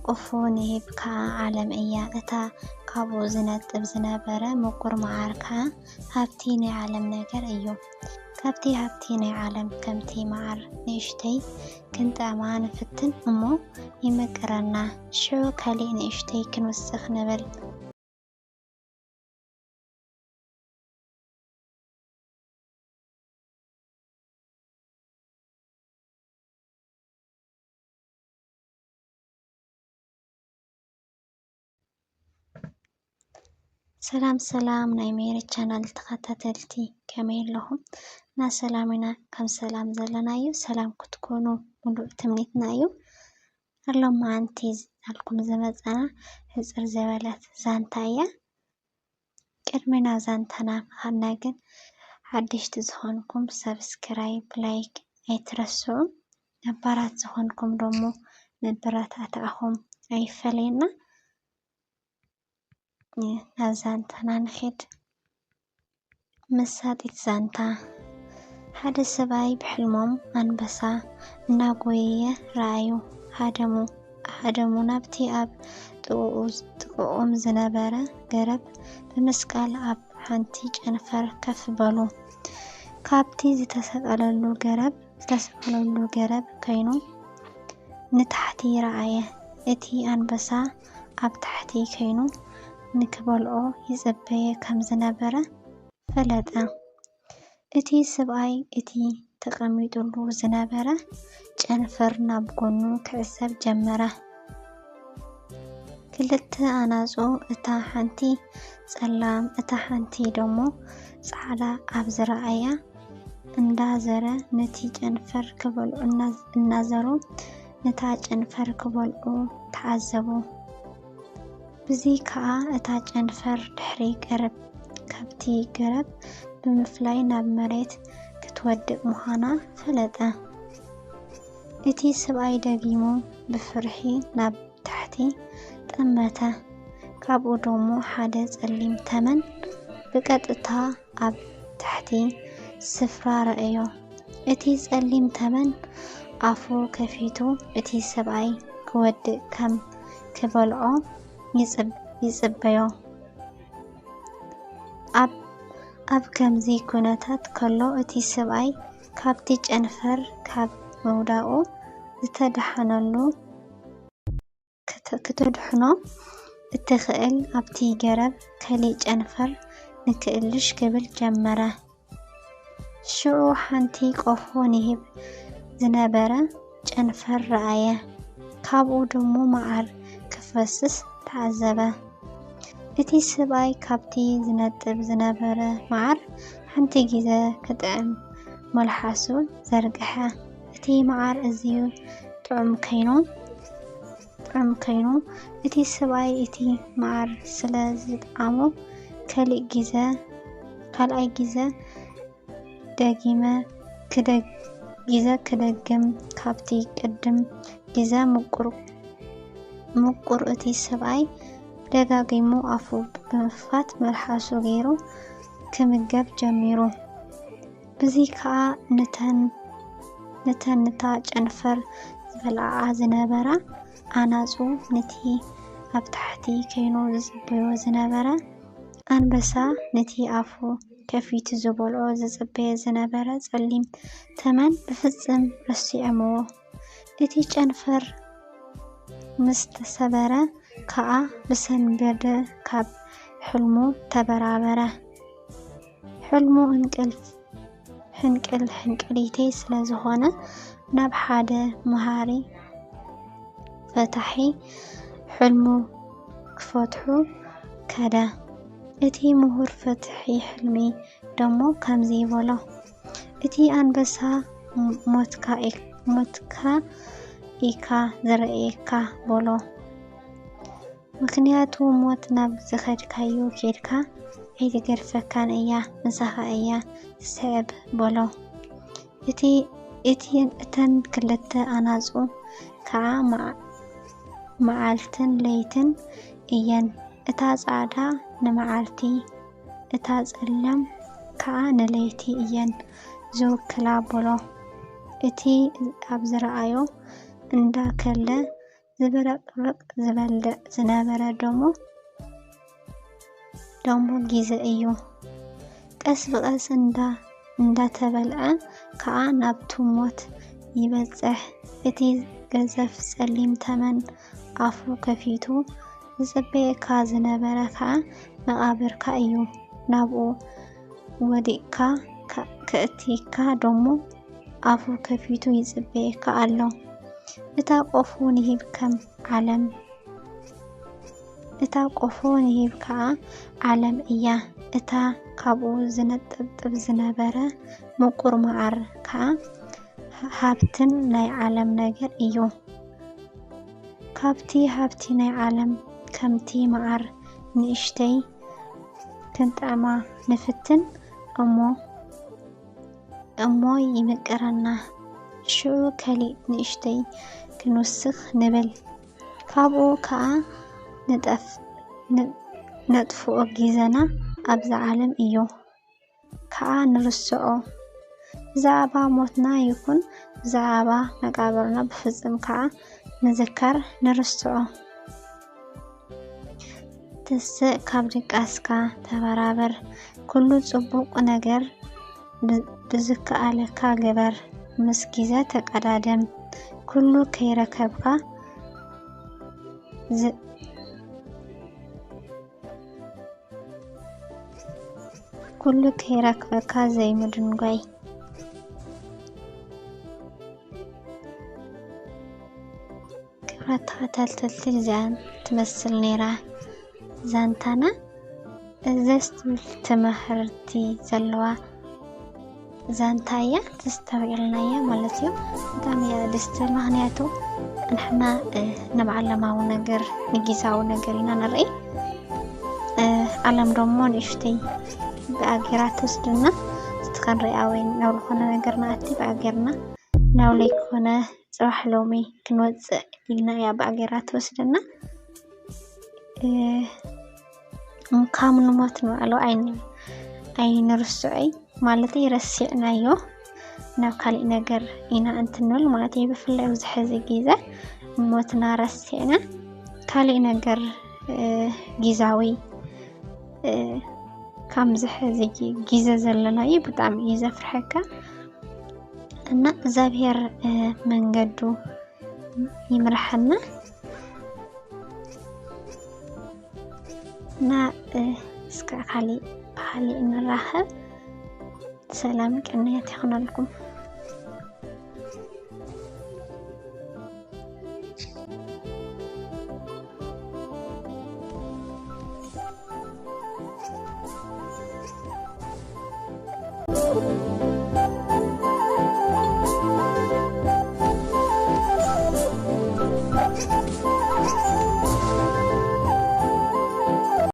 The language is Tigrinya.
ቆፎን ይብካ ዓለም እያ እታ ካብኡ ዝነጥብ ዝነበረ ምቁር መዓርካ ሃብቲ ናይ ዓለም ነገር እዩ ካብቲ ሃብቲ ናይ ዓለም ከምቲ መዓር ንእሽተይ ክንጠማ ንፍትን እሞ ይመቀረና ሽዑ ካሊእ ንእሽተይ ክንወስኽ ንብል ሰላም ናይ ሜሪ ቻናል ተኸታተልቲ ከመይ ኣለኹም ና ሰላምና ከም ሰላም ዘለናዩ ሰላም ክትኮኑ ሙሉእ ትምኒትና እዩ ኣሎም ማንቲ አልኩም ዘመፀና ሕፅር ዘበለት ዛንታ እያ ቅድሚና ዛንታና ምኻድና ግን ሓድሽቲ ዝኾንኩም ሰብስክራይብ ላይክ ኣይትረስዑ ነባራት ዝኾንኩም ደሞ መበረታትዕኹም ኣይፈለየና ናብ ዛንታና ንኸድ መሳጢት ዛንታ ሓደ ሰባይ ብሕልሞም አንበሳ እናጎየየ ረአዩ ሃደሙ ናብቲ ኣብ ጥቅኦም ዝነበረ ገረብ በመስቃል ኣብ ሓንቲ ጨንፈር ከፍ በሉ ካብቲ ዝተሰቀለሉ ገረብ ኮይኑ ንታሕቲ ረአየ እቲ አንበሳ ኣብ ታሕቲ ኮይኑ ንክበልዖ ይጽበየ ከም ዝነበረ ፈለጠ እቲ ሰብኣይ እቲ ተቐሚጡሉ ዝነበረ ጨንፈር ናብ ጎኑ ክዕሰብ ጀመረ ክልተ ኣናጹ እታ ሓንቲ ጸላም እታ ሓንቲ ደሞ ጻዕዳ ኣብ ዝረአያ እንዳዘረ ነቲ ጨንፈር ክበልዑ እናዘሩ ነታ ጨንፈር ክበልዑ ተዓዘቡ ብዚ ከዓ እታ ጨንፈር ድሕሪ ገረብ ካብቲ ገረብ ብምፍላይ ናብ መሬት ክትወድቅ ምዃና ፈለጠ እቲ ሰብኣይ ደጊሙ ብፍርሒ ናብ ታሕቲ ጠመተ ካብኡ ደሞ ሓደ ጸሊም ተመን ብቀጥታ ኣብ ታሕቲ ስፍራ ረአዮ እቲ ጸሊም ተመን ኣፉ ከፊቱ እቲ ሰብኣይ ክወድቅ ከም ክበልዖ ይጽበዮ ኣብ ከምዚ ኩነታት ከሎ እቲ ሰብኣይ ካብቲ ጨንፈር ካብ መውዳኡ ዝተደሓነሉ ክትድሕኖ እትኽእል ኣብቲ ገረብ ከሊእ ጨንፈር ንክእልሽ ክብል ጀመረ ሽዑ ሓንቲ ቆፎ ንሂብ ዝነበረ ጨንፈር ረአየ ካብኡ ደሞ መዓር ክፈስስ ተዓዘበ እቲ ሰብኣይ ካብቲ ዝነጥብ ዝነበረ መዓር ሓንቲ ግዜ ክጥዕም መልሓሱ ዘርግሐ እቲ መዓር እዝዩ ጥዑም ኮይኑ እቲ ሰብኣይ እቲ መዓር ስለ ዝጣዕሙ ካልኣይ ግዜ ክደግም ካብቲ ቅድም ግዜ ምቁር እቲ ሰብኣይ ደጋጊሙ ኣፉ ብምፍታት መልሓሱ ገይሩ ክምገብ ጀሚሩ ብዚ ከዓ ነታ ጨንፈር ዝበልዓ ዝነበራ ኣናጹ ነቲ ኣብ ታሕቲ ከይኑ ዝጽበዮ ዝነበረ አንበሳ ነቲ ኣፉ ከፊቱ ዝበልዖ ዝጽበየ ዝነበረ ጸሊም ተመን ብፍጽም ረሲዖምዎ እቲ ጨንፈር ምስ ተሰበረ ከዓ ብሰንበደ ካብ ሕልሙ ተበራበረ ሕልሙ ሕንቅሊቴ ስለ ዝኾነ ናብ ሓደ መሃሪ ፈታሒ ሕልሙ ክፈትሑ ከደ እቲ ምሁር ፈትሒ ሕልሚ ደሞ ከምዚ ይበሎ እቲ አንበሳ ሞትካ ኢካ ዝረአየካ በሎ ምክንያቱ ሞት ናብ ዝኸድካዮ ኬድካ ኣይትገርፈካን እያ ንሳኻ እያ ዝስዕብ በሎ እተን ክልተ ኣናጹ ከዓ መዓልትን ለይትን እየን እታ ጻዕዳ ንመዓልቲ እታ ጸላም ከዓ ንለይቲ እየን ዝውክላ በሎ እቲ ኣብ ዝረአዮ እንዳከለ ዝበረቅረቅ ዝበልዕ ዝነበረ ደሞ ጊዜ እዩ ቀስ ብቀስ እንዳተበልዐ ከዓ ናብቱ ሞት ይበጽሕ እቲ ገዘፍ ጸሊም ተመን አፉ ከፊቱ ዝጽበየካ ዝነበረ ከዓ መቃብርካ እዩ ናብኡ ወዲቅካ ከእቲካ ደሞ አፉ ከፊቱ ይጽበየካ ኣሎ እታ ቆፎ ንሂብ ከዓ ዓለም እያ እታ ካብኡ ዝነጥብጥብ ዝነበረ ምቁር መዓር ከዓ ሃብትን ናይ ዓለም ነገር እዩ ካብቲ ሃብቲ ናይ ዓለም ከምቲ መዓር ንእሽተይ ክንጣዕማ ንፍትን እሞ ይምቀረና ሽዑ ከሊእ ንእሽተይ ክንውስኽ ንብል ካብኡ ከዓ ነጥፍኦ ጊዜና ኣብዛ ዓለም እዩ ከዓ ንርስዖ ብዛዕባ ሞትና ይኩን ብዛዕባ መቃብርና ብፍጽም ከዓ ንዝከር ንርስዖ ትስእ ካብ ድቃስካ ተበራበር ኩሉ ጽቡቕ ነገር ብዝከኣለካ ግበር ምስ ጊዜ ተቀዳደም ኩሉ ከይረከብካ ዘይምድንጓይ ክብረት ተኸተልተልትል እዚኣን ትመስል ነይራ ዛንታና እዘስ ትምህርቲ ዘለዋ ዛንታያ ተስተውዕልናያ ማለት እዩ በጣም ደስተል ምክንያቱ ንሕና ንባዓለማዊ ነገር ንጊዜያዊ ነገር ኢና ንርኢ ዓለም ደሞ ንእሽተይ ብኣጌራ ትወስድና ስትከንሪኣ ወይ ናብ ዝኾነ ነገር ንኣቲ ብኣጌርና ናብ ለይኮነ ጽባሕ ሎሚ ክንወፅእ ኢልና እያ ብኣጌራ ትወስድና ካብ ንሞት ንባዕሉ ኣይንርስዖይ ማለት ረሲዕናዮ ናብ ካሊእ ነገር ኢና እንትንብል ማለት ብፍላይ ኣብዚ ሕዚ ግዜ ሞትና ረሲዕና ካሊእ ነገር ጊዜያዊ ከምዚ ሕዚ ግዜ ዘለናዮ ብጣዕሚ እዩ ዘፍርሐካ እና እግዚአብሔር መንገዱ ይምርሐና እና እስከ ካሊእ እንራኸብ ሰላም ቅንያት ይኹነልኩም